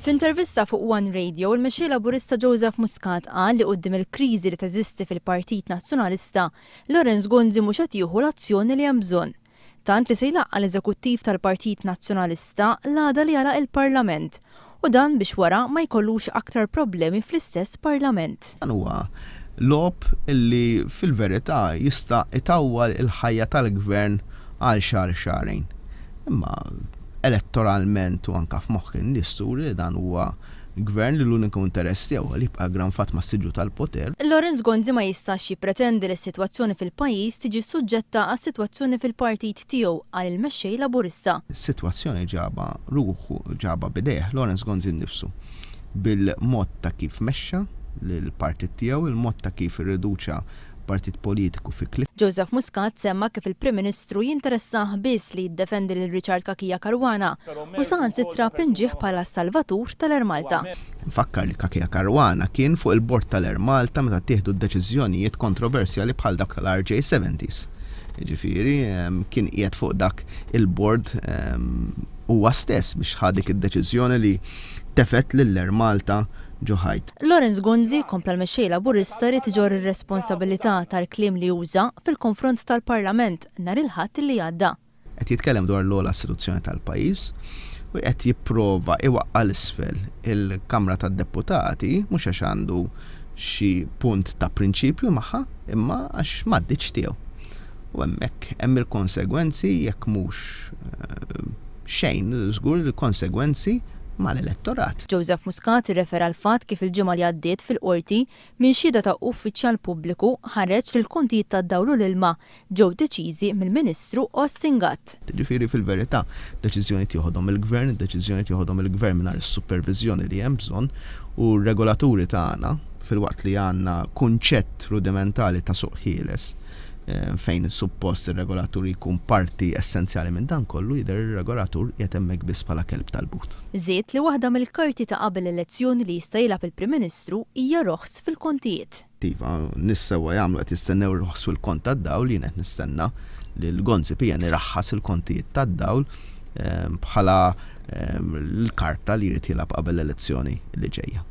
F'intervista fuq One Radio, il-mexxej Laburista Joseph Muscat qal li quddiem il-kriżi li teżisti fil-Partit Nazzjonalista, Lawrence Gonzi mhux qed jieħu l-azzjoni li hemm bżonn. Tant li se jlaqqa l-Eżekuttiv tal-Partit Nazzjonalista l-għada li jagħlaq il-Parlament u dan biex wara ma jkollux aktar problemi fl-istess Parlament. Dan huwa lob illi fil-verità jista' itawwal il-ħajja tal-gvern għal xarejn. Imma elettoralment u anka f'moħħ l-isturi dan huwa gvern li l-uniku interess tiegħu li jibqa' granfat mas-siġġu tal-poter. Lawrence Gonzi ma jistax jippretendi li s-sitwazzjoni fil-pajjiż tiġi suġġetta għas-sitwazzjoni fil-partit tiegħu għal il-mexxej Laburista. Is-sitwazzjoni ġaba ruħu ġaba bidejh Lawrence Gonzi nnifsu bil-mod ta' kif mexxa lill-partit tiegħu, il-mod ta' kif irriduċa partit politiku fi klik. Joseph Muscat semma kif il-Prim Ministru jinteressaħ biss li jiddefendi lil Richard Kakija Caruana u saħansitra pinġih bħala salvatur tal-Ermalta. Nfakkar li Kakija Caruana kien fuq il-bord tal-Ermalta meta tieħdu d-deċiżjonijiet kontroversjali bħal dak tal-RJ70s. Jiġifieri kien qiegħed fuq dak il-bord huwa stess biex ħadik id-deċiżjoni li tefet lill-Ermalta ġoħajt. Lawrence Gonzi kompla l-mexxej Laburista rid iġor ir-responsabilità tal-kliem li juża fil-konfront tal-Parlament nhar il-Ħadd li għadda. Qed jitkellem dwar l-ogħla istituzzjoni tal-pajjiż u qed jipprova iwaqqa l-isfel il-Kamra tad-Deputati mhux għax għandu xi punt ta' prinċipju magħha imma għax m'għaddiċ tiegħu. U hemmhekk hemm il-konsegwenzi jekk mhux xejn żgur il-konsegwenzi mal-elettorat. Joseph Muscat irrefera għal fatt kif il-ġimgħa li għaddiet fil-qorti minn xhieda ta' uffiċjal pubbliku ħareġ li l-kontijiet tad-dawl u l-ilma ġew deċiżi mill-Ministru Austin Gatt. Ġifieri fil-verità deċiżjoni jieħodhom il-Gvern, deċiżjoni jieħodhom il-Gvern mingħajr is-supervizjoni li hemm bżonn u r-regolaturi tagħna fil-waqt li għandna kunċett rudimentali ta' suq ħieles fejn suppost ir-regolatur jkun parti essenzjali minn dan kollu jidher ir-regolatur qiegħed hemmhekk biss bħala kelb tal-but. Żied li waħda mill-karti ta' qabel elezzjoni li jista' jilgħab il-Prim Ministru hija roħs fil-kontijiet. Iva, nissewwa jagħmlu qed jistennew roħs fil-kont tad-dawl jien qed nistenna li l-Gonzi pija iraħħas il-kontijiet tad-dawl bħala l-karta li jrid jilgħab qabel l-elezzjoni li ġejja.